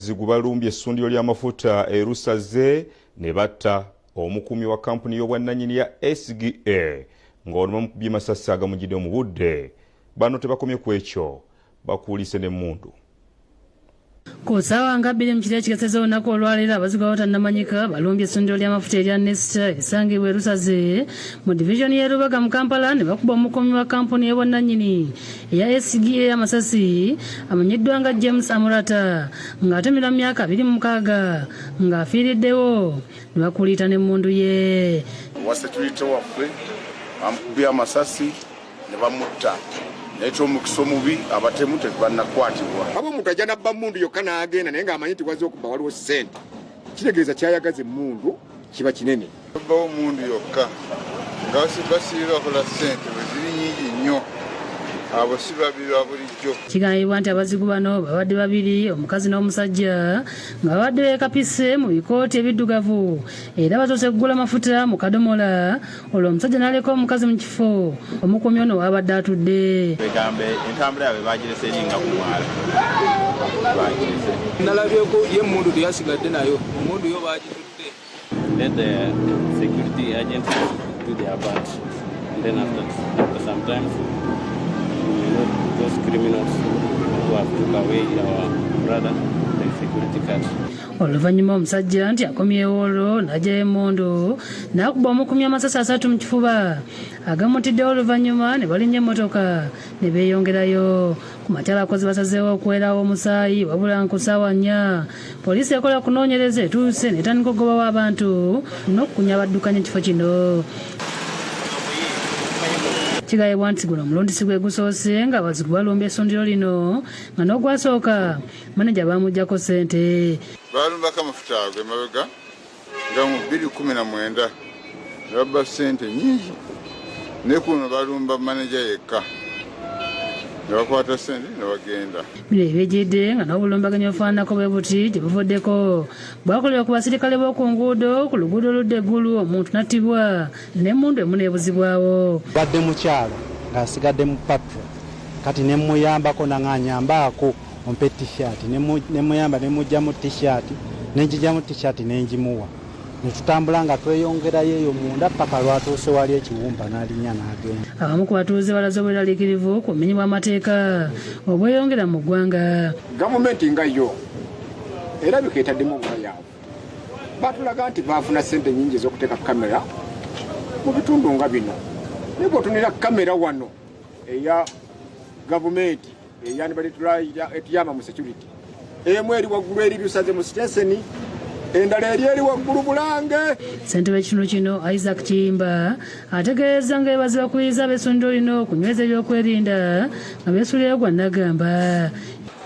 Abazigu balumbye essunidiro ly'amafuta erusaze nebatta omukuumi wa kampuni y'obwannannyini ya SGA ng'ono bamukubye masasi agamugidde mu budde. Bano tebakomye ku ekyo, Bakuulise n'emmundu. Ku ssaawa nga 2 mu kiro ekigezezo olunaku olwaleero abazigu abatannamanyika balumbye essundiro ly'amafuta erya Minisita erisangibwa erusaze mu divisioni y'e Rubaga mu Kampala ne bakuba omukuumi wa kampuni y'obwannannyini eya SGA amasasi amanyiddwa nga James Amurata ng'atemera mu myaka 26 ng'afiiriddewo ne bakuliita n'emmundu ye. Wasekirite waffe bamukubye amasasi ne bamutta. Naito omukisa omubi abatemu tebannakwatibwa. Omuntu ajja nabba mmundu yokka n'agenda naye ng'amanyi nti wazze okubba waliwo ssente. Kitegeeza kyayagaza emmundu kiba kinene. Babbawo omundu yokka nga basiibira bakola ssente bwe ziri nnyingi nnyo. Abo si babiri ba bulijjo. Kigambibwa nti abazigu bano babadde babiri, omukazi n'omusajja nga babadde beekapise mu bikooti ebiddugavu era basoose kugula amafuta mu kadomola olwo omusajja n'aleka omukazi mu kifo omukuumi ono w'abadde atudde. Begambe entambula yaabwe baagirese eringa ku mwala. Nalabyeko ye emmundu teyasigadde nayo, emmundu yo baagitudde. Let the security agents do their part. And then after some time, those criminals who have took away our brother, the security card. Oluvannyuma omusajja nti akomyewo olwo n'ajjayo emmundu n'akuba omukuumi amasasi 3 mu kifuba agamutiddewo. Oluvannyuma ne balinnya emmotoka ne beeyongerayo. Ku matyala akozi basazeewo okuwerawo omusaayi wabula ku ssaawa 4 poliisi ekola kunoonyereza etuuse n'etandika okugobawo abantu n'okukunya abaddukanya ekifo kino. Kigambibwa nti guno omulundi gwe gusoose nga abazigu balumbye essundiro lino nga n'ogwasooka maneja baamuggyako ssente. Balumbako amafuta ago emabega nga mu 2019 ne babba ssente nnyingi. Ne kuno balumba maneja yekka ne bakwata ssente ne bagenda. Bino ebyejjedde nga n'obulumbaganyi obufaananako bwe buti gye buvuddeko bwakolebwa ku basirikale b'oku nguudo ku luguudo oludda eggulu omuntu n'attibwa n'emmundu emu n'ebuzibwawo. Badde mukyalo ng'asigadde mu patro kati ne muyambako nang'anyambaako ompe t-shirt ne muyamba ne mujja mu t-shirt n'enjija mu t-shirt n'enjimuwa ne tutambula nga tweyongerayo eyo munda paka lwatuuse wali ekiwumba n'alinnya n'agenda. Abamu ku batuuze balaze obweraliikirivu ku bumenyi bw'amateeka obweyongera mu ggwanga. Gavumenti nga yo erabika etaddemu obwayaavu. Batulaga nti baafuna ssente nnyingi ez'okuteeka kamera mu bitundu nga bino. Naye bw'otunira kamera wano eya gavumenti etuyamba mu security emu eri waggulu eri lusaze mu sitenseni endala eri waggulu Bulange. Ssentebe w'ekitundu kino Isaac Kiyimba ategeeza nga bebaze bakuyiza ab'essundiro lino okunyweza ebyokwerinda nga beesuulirayo gwa nnagamba.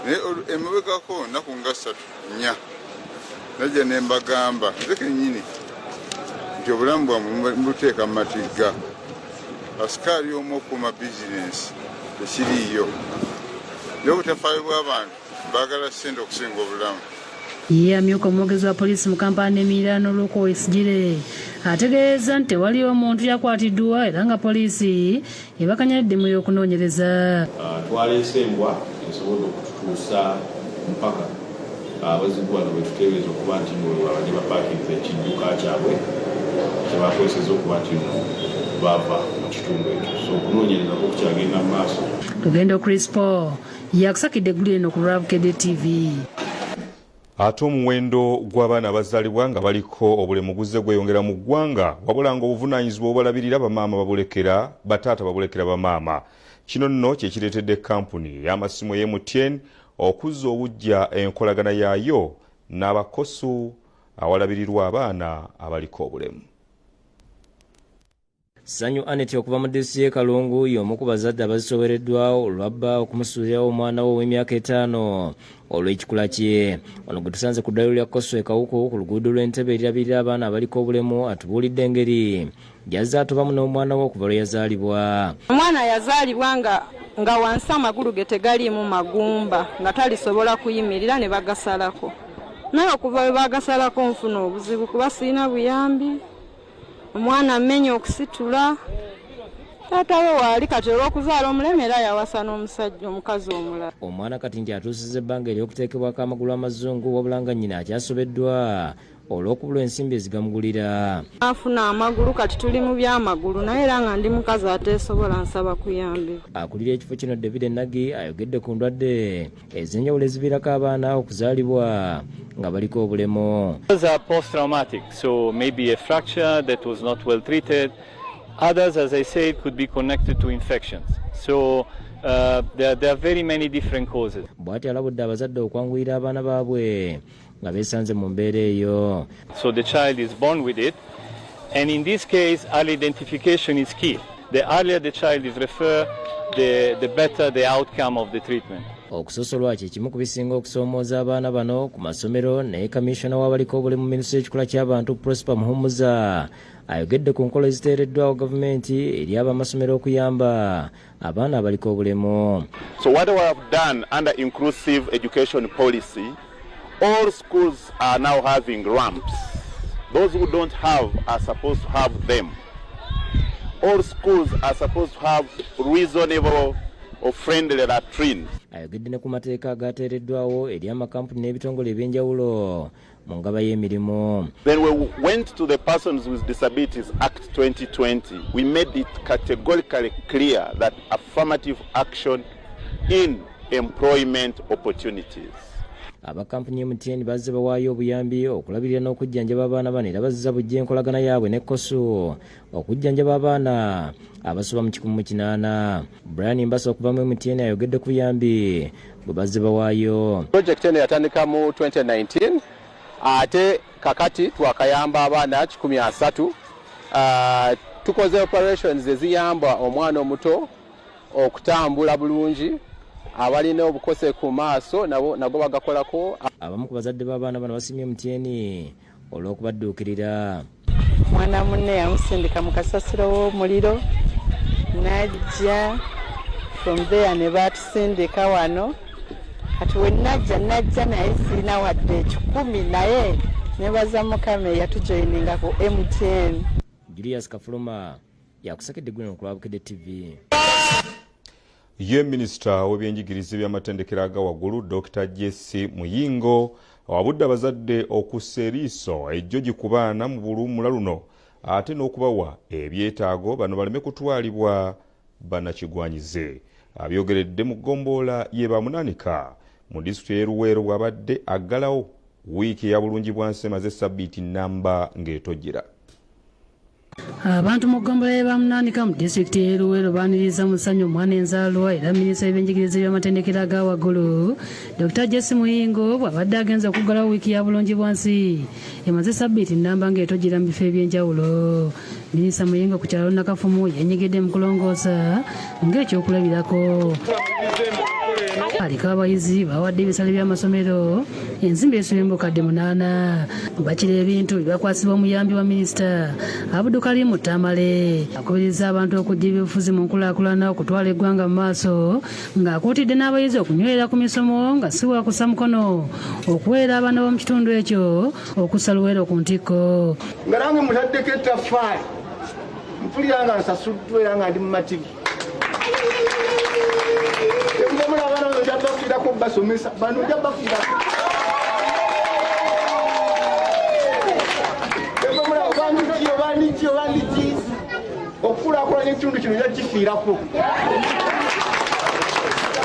Naye emabegako nnaku nga 3-4 najja ne mbagamba nze kennyini nti obulamu bwammwe mbuteeka mu matigga. Asikaali omu okuuma bizinensi tekiriiyo. N'obutafaayo bw'abantu baagala ssente okusinga obulamu. Ye amyuka omwogezi wa poliisi mu Kampala n'emiriraano Luko Esgire ategeeza nti tewaliwo omuntu yakwatiddwa era nga poliisi ebakanya eddimu y'okunoonyereza. Twaleese embwa esobodde okututuusa mpaka abazigu bano bwe tuteebereza okuba nti abadde bapaakinze ekidduka kyabwe kye bakozeseza okuba nti bava mu kitundu ekyo. So okunoonyereza kukyagenda mu maaso. Lugendo Crispo yakusakidde eggulu eno ku Lw'abayizi TV. Ate omuwendo gw'abaana abazaalibwa nga baliko obulemu guzze gweyongera mu ggwanga wabula nga obuvunaanyizibwa obubalabirira bamaama babulekera bataata babulekera bamaama. Kino nno kye kireetedde kampuni y'amasimu y'MTN okuzza obujja enkolagana yaayo n'abakosu awalabirirwa abaana abaliko obulemu. Sanyu Anet okuva mu disitulikiti y'e Kalungu y'omu ku bazadde abazisobereddwawo olwabba okumusuulirawo omwana we ow'emyaka 5 olw'ekikula kye. Ono gwe tusanze ku ddwaliro lya Koso e Kawuko ku luguudo lw'Entebbe erirabirira abaana abaliko obulemu atubuulidde engeri gy'azze atobamu n'omwana we okuva lwe yazaalibwa. Omwana yazaalibwa nga wansi amagulu ge tegaliimu magumba nga talisobola kuyimirira ne bagasalako. Naye okuva we bagasalako nfuna obuzibu kuba sirina buyambi. Omwana amenya okusitula taata we waali kati olw'okuzaala omulema era yawasa n'omusajja omukazi omulala. Omwana kati nti atuusizza ebbanga ery'okuteekebwako amagulu amazungu wabula nga nnyina akyasobeddwa olw'okubula ensimbi ezigamugulira. Afuna amagulu kati tuli mu by'amagulu naye era nga ndi mukazi ateesobola nsaba kuyambibwa. Akulira ekifo kino David Nagy ayogedde ku ndwadde ez'enjawulo eziviirako abaana okuzaalibwa nga baliko obulemu. Those are post-traumatic, so maybe a fracture that was not well treated. Others, as I said, could be connected to infections. So there are very many different causes. Bw'ati alabudde abazadde okwanguyira abaana baabwe nga beesanze mu mbeera eyo. So the child is born with it, and in this case, early identification is key. The earlier the child is referred, the better the outcome of the treatment. Okusosolwa kimu ku bisinga okusoomooza abaana bano ku masomero, naye kamisona w'abaliko obulemu mu Minisita y'ekikula ky'abantu Prosper Muhumuza ayogedde ku nkola eziteereddwawo gavumenti eri abamasomero okuyamba abaana abaliko obulemu. So what we have done under inclusive education policy, all schools are now having ramps. Those who don't have are supposed to have them. All schools are supposed to have reasonable or friendly latrines. Ayogedde ne ku mateeka agateereddwawo eri amakampuni n'ebitongole eby'enjawulo mu ngaba y'emirimu. Then we went to the Persons with Disabilities Act 2020. We made it categorically clear that affirmative action in employment opportunities. Abakampuni MTN bazze bawaayo obuyambi okulabirira n'okujjanjaba abaana bano era bazza bujja enkolagana yaabwe ne KOSU okujjanjaba abaana abasoba mu 108. Brian Mbasa okuva mu MTN ayogedde ku buyambi bwe bazze bawaayo. Project eno yatandika mu 2019 ate kakati twakayamba abaana 13. Tukoze operations eziyamba omwana omuto okutambula bulungi, abalina obukose ku maaso nago bagakolako. Abamu ku bazadde b'abaana bano basimye MTN olw'okubadduukirira. Mwana munne yamusindika mu kasasiro w'omuliro najja from there ne batusindika wano kati we najja naye sirina wadde 10 naye nebaza Mukama yatujoyininga ku MTN. Julius Kafuluma yakusakedde gwino ku Lwabukedde TV. Ye Minisita w'ebyenjigiriza by'amatendekero aga waggulu Dr. Jesse Muyingo awabudde abazadde okussa eriiso ejjogi ku baana mu Oluwummula luno ate n'okubawa ebyetaago bano baleme kutwalibwa bannakigwanyize. Abyogeredde mu ggombolola ye Bamunanika mu disitulikiti y'e Luweero bw'abadde aggalawo wiiki ya bulungibwansi emaze ssabbiiti nnamba ng'etojjera. Abantu mu ggombolola ye Bamunanika mu disitulikiti y'e Luweero baaniriza mu ssanyu omwana enzaalwa era Minisita w'ebyenjigiriza by'amatendekero aga waggulu Dr. Jesse Muyingo bw'abadde agenza okuggalawo wiiki ya bulungibwansi emaze ssabbiiti nnamba ng'etojjera mu bifo eby'enjawulo. Minisita Muyingo ku kyalo Nakafumu yenyigidde mu kulongoosa ng'ekyokulabirako. Aliko abayizi bawadde ebisale by'amasomero enzimba esulemba kadde 8 bakira ebintu byakwasibwa omuyambi wa minisita Abdulkarimu Tamale akubirizza abantu okujja ebyobufuzi mu nkulaakulana okutwala eggwanga mu maaso ng'akuutidde n'abayizi okunywerera ku misomo nga si wakussa mukono okuweera abaana b'omu kitundu ekyo okussa Luweero ku ntikko. Nga nange mutaddeko ettaffaali mpulira nga nsasuddwa era nga ndi mu mativu. Basomesa bano ojja bafiirako obandiki okukulaakulanya ekitundu kino ojja kifiirako.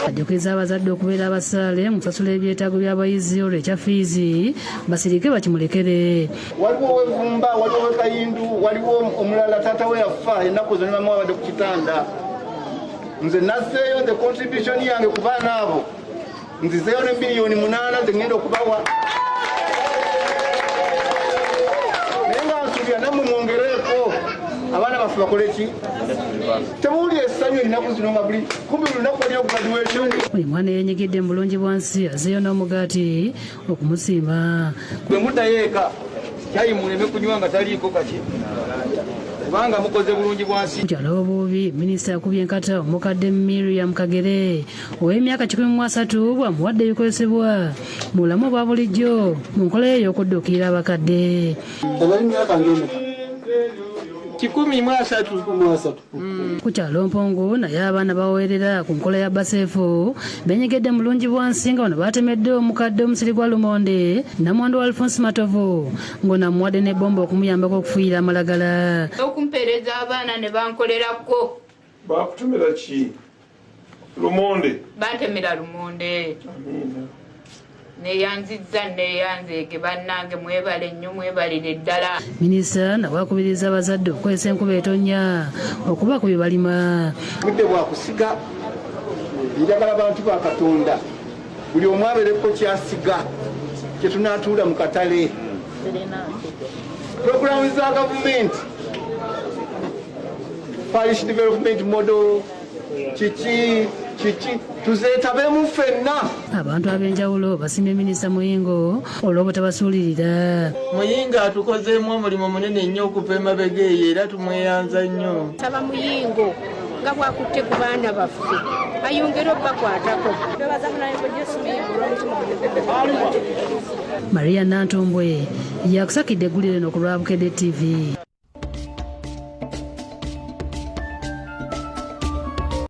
Ajjukiriza abazadde okubeera abasaale mu kusasula ebyetaago by'abayizi olwo ekya fiizi basirike bakimulekere. Waliwo ow'Evumba, waliwo ow'Ekayindu, waliwo omulala taata we yafa ennaku zo ne maama wabadde ku kitanda. Nze nazzeeyo the contribution yange ku baana abo nzizeeyo ne biliyoni 8 zengenda okubawa. Naye nga nsuubira nammwe mwongereeko abaana baffe bakole ki? Temuwulira essanyu ennaku zino nga buli kumbi lunaku walina graduation. Buli mwana yeenyigidde mu bulungibwansi azeeyo n'omugaati okumusiima. Bwe muddayo eka kyayi muleme kunywa nga taliiko kaki kubanga mukoze bulungi bwansi. Kukyalo obuubi minisita yakubye enkata omukadde Miriam Kagere ow'emyaka 13 bwamuwadde ebikozesebwa mu bulamu obwa bulijjo mu nkola ey'okudduukirira abakadde. 130 ku kyalo Mpongo naye abaana baweerera ku nkola ya baseefu benyegedde mulungi bwansi nga bano batemedde omukadde omusiri gwa lumonde namwandu wa Alphonse Matovu ng'onamuwadde n'ebbomba okumuyambako okufuuyira amalagala okumpeereza abaana ne bankolerako. Bakutemera ki? Lumonde? Bantemera lumonde. Neyanzizza neyanzeege bannange mwebale nnyo mwebalire ddala. Minisita nabakubiriza abazadde okukozesa enkuba etonnya okuba ku bye balima. Budde bwakusiga njagala abantu ba Katonda buli omu abeereko kyasiga kye tunaatuula mu katale. Programu za gavumenti parish development model kiki tuzeetabemu ffenna. Abantu ab'enjawulo basiimye Minisita Muyingo olw'obutabasuulirira. Muyingo atukozeemu omulimu munene nnyo okuva emabega eyo era tumweyanza nnyo. Saba Muyingo nga bwakutte ku baana baffe ayongere obbakwatako. Maria Nantumbwe yakusakidde eggulire no ku Lwabukedde TV.